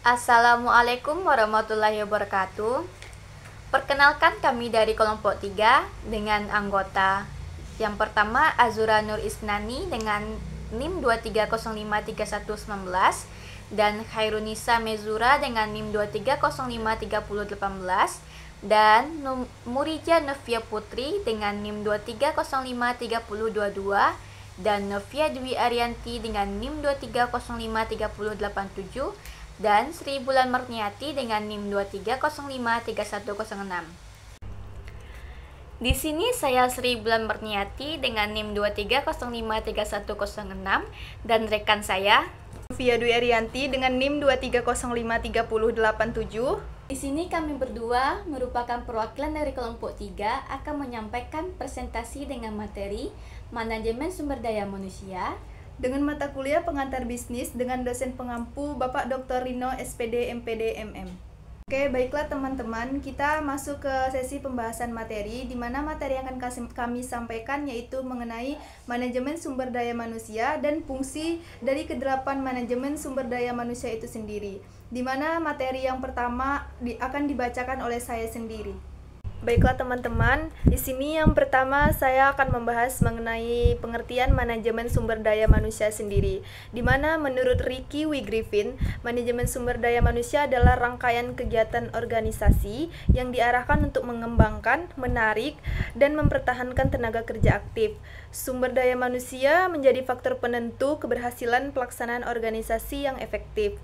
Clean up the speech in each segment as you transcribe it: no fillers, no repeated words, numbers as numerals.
Assalamualaikum warahmatullahi wabarakatuh. Perkenalkan kami dari kelompok 3 dengan anggota yang pertama Azura Nur Isnani dengan NIM 23053119 dan Khairunisa Mezura dengan NIM 23053018 dan Murija Novia Putri dengan NIM 23053022 dan Novia Dwi Arianti dengan NIM 23053087 dan Sri Bulan Marniati dengan NIM 23053106. Di sini saya Sri Bulan Marniati dengan NIM 23053106 dan rekan saya Novia Dwi Arianti dengan NIM 23053087. Di sini kami berdua merupakan perwakilan dari kelompok 3 akan menyampaikan presentasi dengan materi Manajemen Sumber Daya Manusia dengan mata kuliah pengantar bisnis dengan dosen pengampu Bapak Dr. Rino SPD MPD MM. Oke, baiklah teman-teman, kita masuk ke sesi pembahasan materi di mana materi yang akan kami sampaikan yaitu mengenai manajemen sumber daya manusia dan fungsi dari kedelapan manajemen sumber daya manusia itu sendiri. Di mana materi yang pertama akan dibacakan oleh saya sendiri. Baiklah teman-teman, di sini yang pertama saya akan membahas mengenai pengertian manajemen sumber daya manusia sendiri. Di mana menurut Ricky W. Griffin, manajemen sumber daya manusia adalah rangkaian kegiatan organisasi yang diarahkan untuk mengembangkan, menarik, dan mempertahankan tenaga kerja aktif. Sumber daya manusia menjadi faktor penentu keberhasilan pelaksanaan organisasi yang efektif.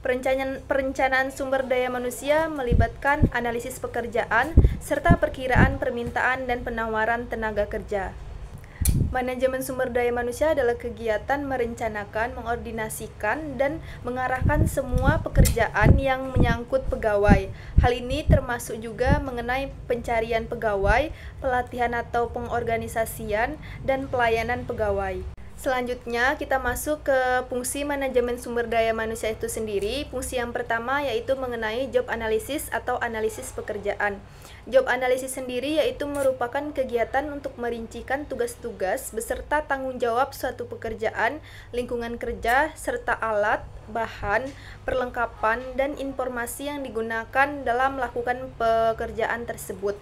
Perencanaan sumber daya manusia melibatkan analisis pekerjaan serta perkiraan permintaan dan penawaran tenaga kerja. Manajemen sumber daya manusia adalah kegiatan merencanakan, mengordinasikan, dan mengarahkan semua pekerjaan yang menyangkut pegawai. Hal ini termasuk juga mengenai pencarian pegawai, pelatihan atau pengorganisasian, dan pelayanan pegawai. Selanjutnya kita masuk ke fungsi manajemen sumber daya manusia itu sendiri. Fungsi yang pertama yaitu mengenai job analysis atau analisis pekerjaan. Job analysis sendiri yaitu merupakan kegiatan untuk merincikan tugas-tugas beserta tanggung jawab suatu pekerjaan, lingkungan kerja, serta alat, bahan, perlengkapan, dan informasi yang digunakan dalam melakukan pekerjaan tersebut.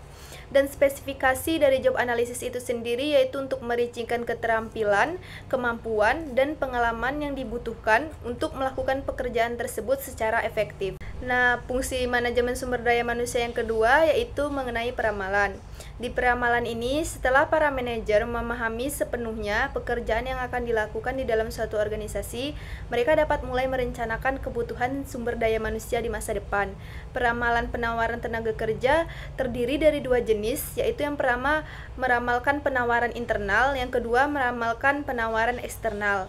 Dan spesifikasi dari job analysis itu sendiri yaitu untuk merincikan keterampilan, kemampuan, dan pengalaman yang dibutuhkan untuk melakukan pekerjaan tersebut secara efektif. Nah, fungsi manajemen sumber daya manusia yang kedua yaitu mengenai peramalan. Di peramalan ini, setelah para manajer memahami sepenuhnya pekerjaan yang akan dilakukan di dalam suatu organisasi, mereka dapat mulai merencanakan kebutuhan sumber daya manusia di masa depan. Peramalan penawaran tenaga kerja terdiri dari dua jenis, yaitu yang pertama meramalkan penawaran internal, yang kedua meramalkan penawaran eksternal.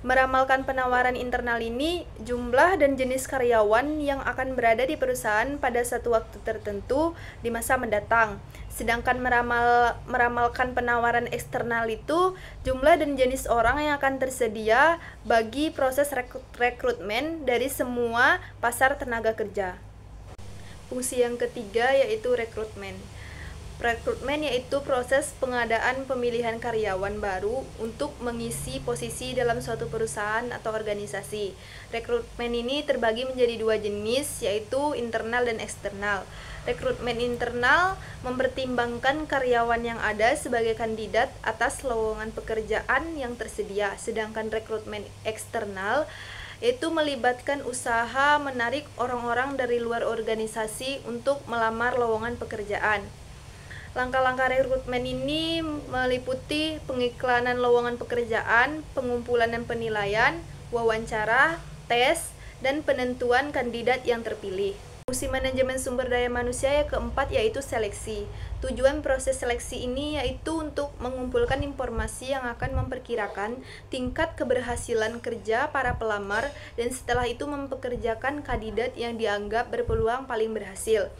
Meramalkan penawaran internal ini jumlah dan jenis karyawan yang akan berada di perusahaan pada satu waktu tertentu di masa mendatang. Sedangkan meramalkan penawaran eksternal itu jumlah dan jenis orang yang akan tersedia bagi proses rekrutmen dari semua pasar tenaga kerja. Fungsi yang ketiga yaitu rekrutmen. Rekrutmen yaitu proses pengadaan pemilihan karyawan baru untuk mengisi posisi dalam suatu perusahaan atau organisasi. Rekrutmen ini terbagi menjadi dua jenis, yaitu internal dan eksternal. Rekrutmen internal mempertimbangkan karyawan yang ada sebagai kandidat atas lowongan pekerjaan yang tersedia, sedangkan rekrutmen eksternal yaitu melibatkan usaha menarik orang-orang dari luar organisasi untuk melamar lowongan pekerjaan. Langkah-langkah rekrutmen ini meliputi pengiklanan lowongan pekerjaan, pengumpulan dan penilaian, wawancara, tes, dan penentuan kandidat yang terpilih. Fungsi manajemen sumber daya manusia yang keempat yaitu seleksi. Tujuan proses seleksi ini yaitu untuk mengumpulkan informasi yang akan memperkirakan tingkat keberhasilan kerja para pelamar dan setelah itu mempekerjakan kandidat yang dianggap berpeluang paling berhasil.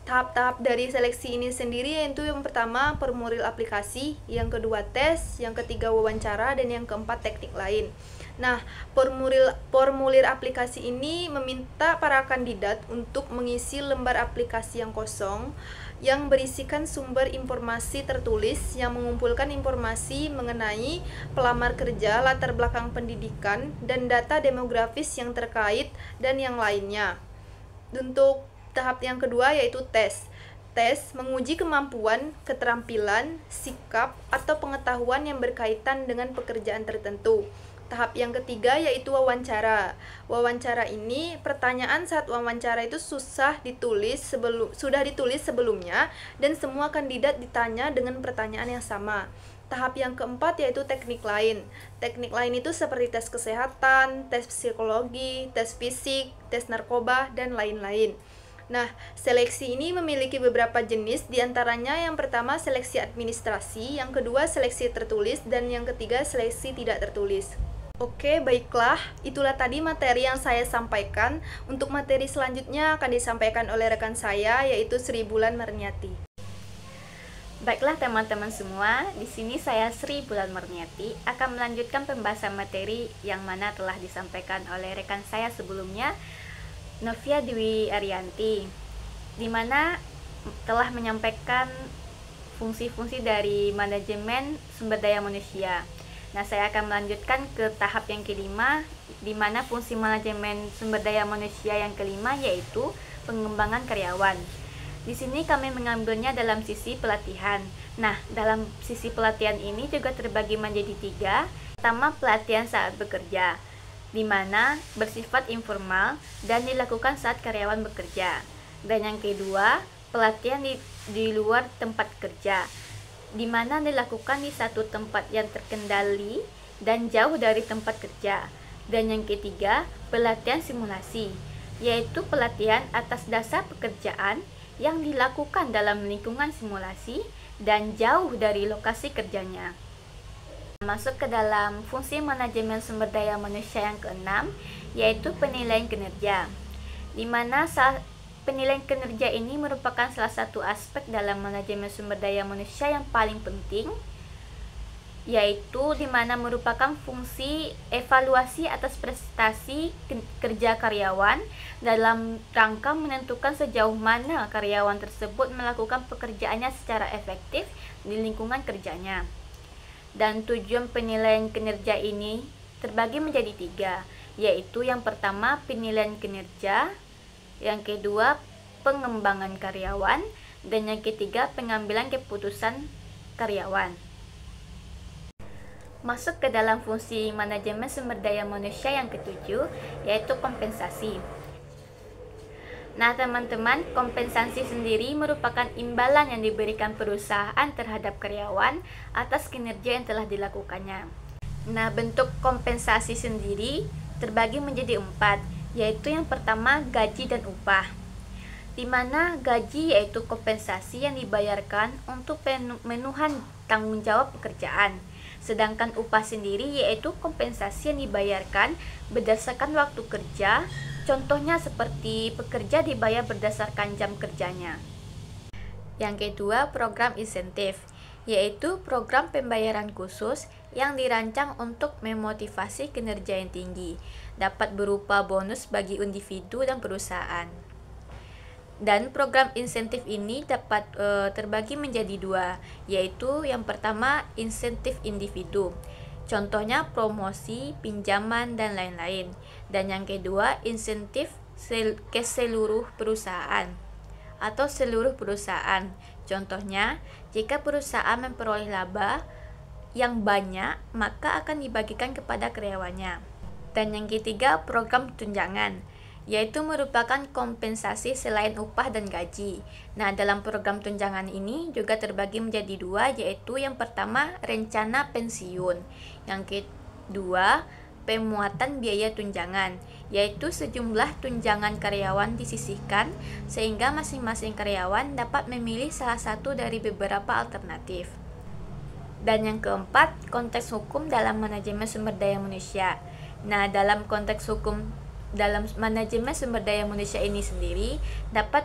Tahap-tahap dari seleksi ini sendiri yaitu yang pertama formulir aplikasi, yang kedua tes, yang ketiga wawancara, dan yang keempat teknik lain. Nah, formulir aplikasi ini meminta para kandidat untuk mengisi lembar aplikasi yang kosong yang berisikan sumber informasi tertulis yang mengumpulkan informasi mengenai pelamar kerja, latar belakang pendidikan, dan data demografis yang terkait dan yang lainnya. Untuk tahap yang kedua yaitu tes. Tes menguji kemampuan, keterampilan, sikap, atau pengetahuan yang berkaitan dengan pekerjaan tertentu. Tahap yang ketiga yaitu wawancara. Wawancara ini, pertanyaan saat wawancara itu sudah ditulis sebelumnya dan semua kandidat ditanya dengan pertanyaan yang sama. Tahap yang keempat yaitu teknik lain. Teknik lain itu seperti tes kesehatan, tes psikologi, tes fisik, tes narkoba, dan lain-lain. Nah, seleksi ini memiliki beberapa jenis, diantaranya yang pertama seleksi administrasi, yang kedua seleksi tertulis, dan yang ketiga seleksi tidak tertulis. Oke, baiklah, itulah tadi materi yang saya sampaikan. Untuk materi selanjutnya akan disampaikan oleh rekan saya, yaitu Sri Bulan Marniati. Baiklah teman-teman semua, di sini saya Sri Bulan Marniati akan melanjutkan pembahasan materi yang mana telah disampaikan oleh rekan saya sebelumnya, Novia Dwi Arianti, di mana telah menyampaikan fungsi-fungsi dari manajemen sumber daya manusia. Nah, saya akan melanjutkan ke tahap yang kelima, di mana fungsi manajemen sumber daya manusia yang kelima yaitu pengembangan karyawan. Di sini kami mengambilnya dalam sisi pelatihan. Nah, dalam sisi pelatihan ini juga terbagi menjadi 3. Pertama, pelatihan saat bekerja, di mana bersifat informal dan dilakukan saat karyawan bekerja. Dan yang kedua, pelatihan di luar tempat kerja, di mana dilakukan di satu tempat yang terkendali dan jauh dari tempat kerja. Dan yang ketiga, pelatihan simulasi, yaitu pelatihan atas dasar pekerjaan yang dilakukan dalam lingkungan simulasi dan jauh dari lokasi kerjanya. Masuk ke dalam fungsi manajemen sumber daya manusia yang keenam, yaitu penilaian kinerja, di mana penilaian kinerja ini merupakan salah satu aspek dalam manajemen sumber daya manusia yang paling penting, yaitu di mana merupakan fungsi evaluasi atas prestasi kerja karyawan dalam rangka menentukan sejauh mana karyawan tersebut melakukan pekerjaannya secara efektif di lingkungan kerjanya. Dan tujuan penilaian kinerja ini terbagi menjadi 3, yaitu yang pertama penilaian kinerja, yang kedua pengembangan karyawan, dan yang ketiga pengambilan keputusan karyawan. Masuk ke dalam fungsi manajemen sumber daya manusia yang ketujuh, yaitu kompensasi. Nah teman-teman, kompensasi sendiri merupakan imbalan yang diberikan perusahaan terhadap karyawan atas kinerja yang telah dilakukannya. Nah, bentuk kompensasi sendiri terbagi menjadi 4, yaitu yang pertama gaji dan upah, di mana gaji yaitu kompensasi yang dibayarkan untuk pemenuhan tanggung jawab pekerjaan, sedangkan upah sendiri yaitu kompensasi yang dibayarkan berdasarkan waktu kerja, contohnya seperti pekerja dibayar berdasarkan jam kerjanya. Yang kedua, program insentif, yaitu program pembayaran khusus yang dirancang untuk memotivasi kinerja yang tinggi, dapat berupa bonus bagi individu dan perusahaan. Dan program insentif ini dapat terbagi menjadi 2, yaitu yang pertama insentif individu, contohnya promosi, pinjaman, dan lain-lain. Dan yang kedua insentif ke seluruh perusahaan atau seluruh perusahaan, contohnya jika perusahaan memperoleh laba yang banyak maka akan dibagikan kepada karyawannya. Dan yang ketiga program tunjangan, yaitu merupakan kompensasi selain upah dan gaji. Nah, dalam program tunjangan ini juga terbagi menjadi 2, yaitu yang pertama rencana pensiun, yang kedua pemuatan biaya tunjangan, yaitu sejumlah tunjangan karyawan disisihkan sehingga masing-masing karyawan dapat memilih salah satu dari beberapa alternatif. Dan yang keempat, konteks hukum dalam manajemen sumber daya manusia. Nah, dalam konteks hukum dalam manajemen sumber daya manusia ini sendiri dapat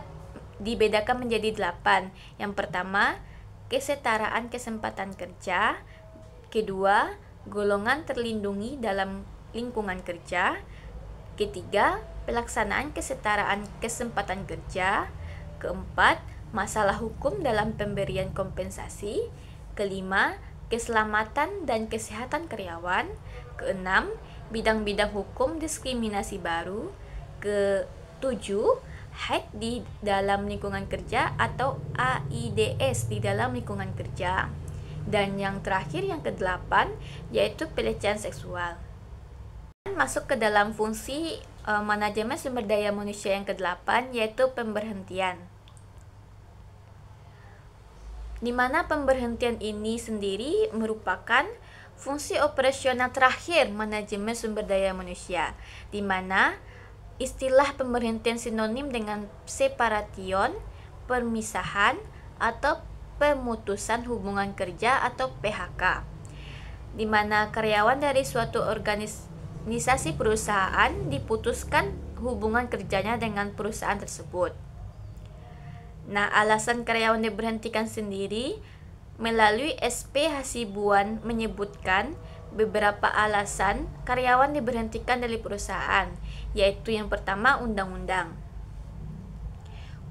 dibedakan menjadi 8. Yang pertama, kesetaraan kesempatan kerja. Kedua, golongan terlindungi dalam lingkungan kerja. Ketiga, pelaksanaan kesetaraan kesempatan kerja. Keempat, masalah hukum dalam pemberian kompensasi. Kelima, keselamatan dan kesehatan karyawan. Keenam, bidang-bidang hukum diskriminasi baru. Ketujuh, HAID di dalam lingkungan kerja atau AIDS di dalam lingkungan kerja. Dan yang terakhir, yang ke-8, yaitu pelecehan seksual. Masuk ke dalam fungsi manajemen sumber daya manusia yang ke-8, yaitu pemberhentian. Di mana pemberhentian ini sendiri merupakan fungsi operasional terakhir manajemen sumber daya manusia, di mana istilah pemberhentian sinonim dengan separation, permisahan, atau pemutusan hubungan kerja atau PHK, di mana karyawan dari suatu organisasi perusahaan diputuskan hubungan kerjanya dengan perusahaan tersebut. Nah, alasan karyawan diberhentikan sendiri melalui SP Hasibuan menyebutkan beberapa alasan karyawan diberhentikan dari perusahaan, yaitu yang pertama, undang-undang.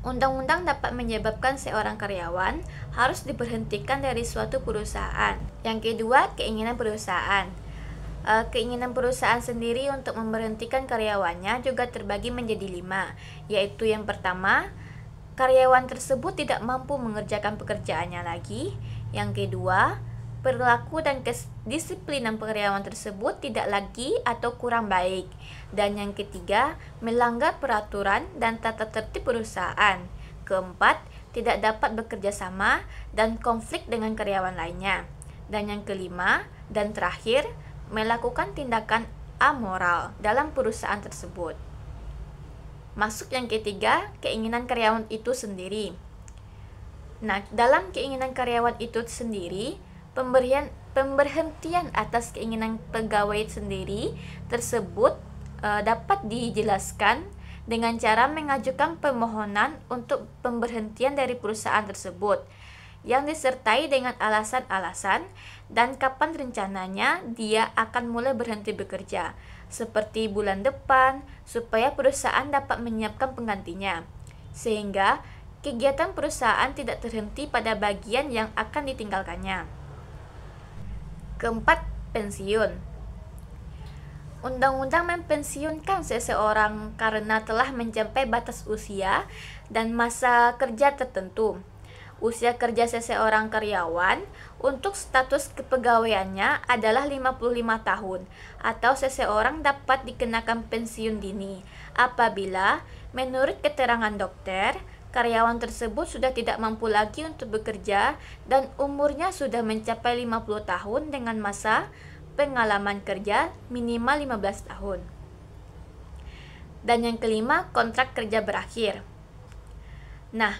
Undang-undang dapat menyebabkan seorang karyawan harus diberhentikan dari suatu perusahaan. Yang kedua, keinginan perusahaan. Keinginan perusahaan sendiri untuk memberhentikan karyawannya juga terbagi menjadi 5, yaitu yang pertama, karyawan tersebut tidak mampu mengerjakan pekerjaannya lagi. Yang kedua, perilaku dan kedisiplinan karyawan tersebut tidak lagi atau kurang baik. Dan yang ketiga, melanggar peraturan dan tata tertib perusahaan. Keempat, tidak dapat bekerja sama dan konflik dengan karyawan lainnya. Dan yang kelima dan terakhir, melakukan tindakan amoral dalam perusahaan tersebut. Masuk yang ketiga, keinginan karyawan itu sendiri. Nah, dalam keinginan karyawan itu sendiri, pemberhentian atas keinginan pegawai sendiri tersebut dapat dijelaskan dengan cara mengajukan permohonan untuk pemberhentian dari perusahaan tersebut yang disertai dengan alasan-alasan dan kapan rencananya dia akan mulai berhenti bekerja, seperti bulan depan, supaya perusahaan dapat menyiapkan penggantinya, sehingga kegiatan perusahaan tidak terhenti pada bagian yang akan ditinggalkannya. Keempat, pensiun. Undang-undang mempensiunkan seseorang karena telah mencapai batas usia dan masa kerja tertentu. Usia kerja seseorang karyawan untuk status kepegawaiannya adalah 55 tahun, atau seseorang dapat dikenakan pensiun dini apabila menurut keterangan dokter, karyawan tersebut sudah tidak mampu lagi untuk bekerja dan umurnya sudah mencapai 50 tahun dengan masa pengalaman kerja minimal 15 tahun. Dan yang kelima, kontrak kerja berakhir. Nah,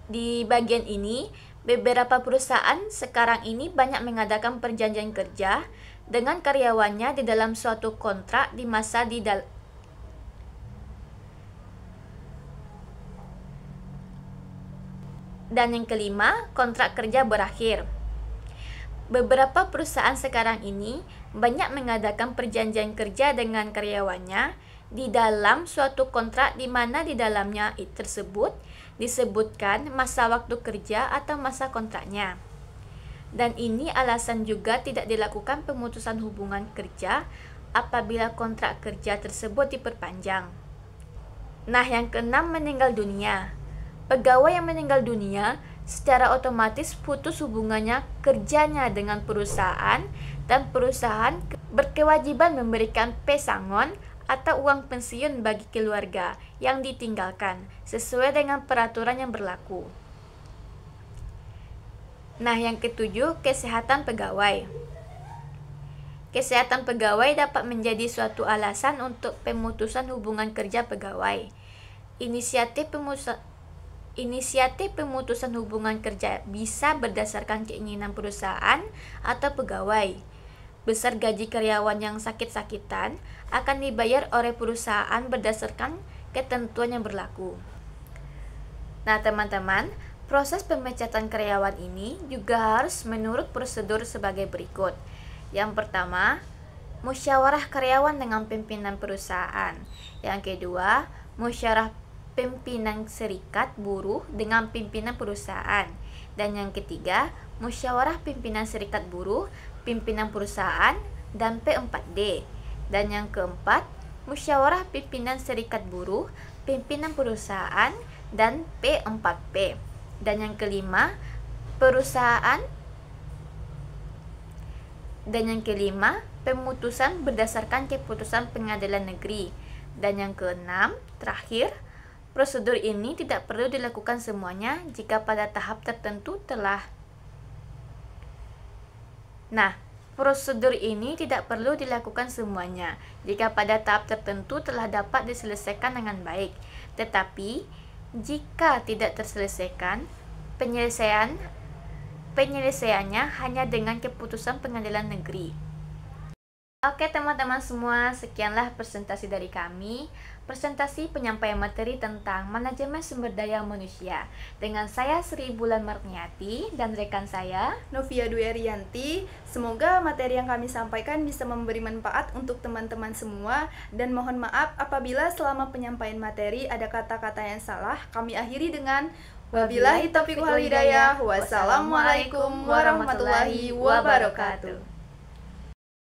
di bagian ini, beberapa perusahaan sekarang ini banyak mengadakan perjanjian kerja dengan karyawannya di dalam suatu kontrak di masa Dan yang kelima, kontrak kerja berakhir. Beberapa perusahaan sekarang ini banyak mengadakan perjanjian kerja dengan karyawannya di dalam suatu kontrak di mana di dalamnya tersebut disebutkan masa waktu kerja atau masa kontraknya. Dan ini alasan juga tidak dilakukan pemutusan hubungan kerja apabila kontrak kerja tersebut diperpanjang. Nah, yang keenam, meninggal dunia. Pegawai yang meninggal dunia secara otomatis putus hubungannya kerjanya dengan perusahaan dan perusahaan berkewajiban memberikan pesangon atau uang pensiun bagi keluarga yang ditinggalkan sesuai dengan peraturan yang berlaku. Nah, yang ketujuh, kesehatan pegawai. Kesehatan pegawai dapat menjadi suatu alasan untuk pemutusan hubungan kerja pegawai. Inisiatif pemutusan hubungan kerja bisa berdasarkan keinginan perusahaan atau pegawai. Besar gaji karyawan yang sakit-sakitan akan dibayar oleh perusahaan berdasarkan ketentuan yang berlaku. Nah, teman-teman, proses pemecatan karyawan ini juga harus menurut prosedur sebagai berikut. Yang pertama, musyawarah karyawan dengan pimpinan perusahaan. Yang kedua, musyawarah pimpinan serikat buruh dengan pimpinan perusahaan. Dan yang ketiga, musyawarah pimpinan serikat buruh, pimpinan perusahaan, dan P4D. Dan yang keempat, musyawarah pimpinan serikat buruh, pimpinan perusahaan, dan P4P. Dan yang kelima, perusahaan. Dan yang kelima, pemutusan berdasarkan keputusan pengadilan negeri. Dan yang keenam, terakhir, prosedur ini tidak perlu dilakukan semuanya jika pada tahap tertentu telah. Prosedur ini tidak perlu dilakukan semuanya jika pada tahap tertentu telah dapat diselesaikan dengan baik. Tetapi, jika tidak terselesaikan, penyelesaiannya hanya dengan keputusan pengadilan negeri. Oke teman-teman semua, sekianlah presentasi dari kami. Presentasi penyampaian materi tentang manajemen sumber daya manusia dengan saya Sri Bulan Marniati dan rekan saya Novia Dwi Ariyanti. Semoga materi yang kami sampaikan bisa memberi manfaat untuk teman-teman semua, dan mohon maaf apabila selama penyampaian materi ada kata-kata yang salah. Kami akhiri dengan wabillahi taufiq wal hidayah. Wassalamualaikum warahmatullahi wabarakatuh.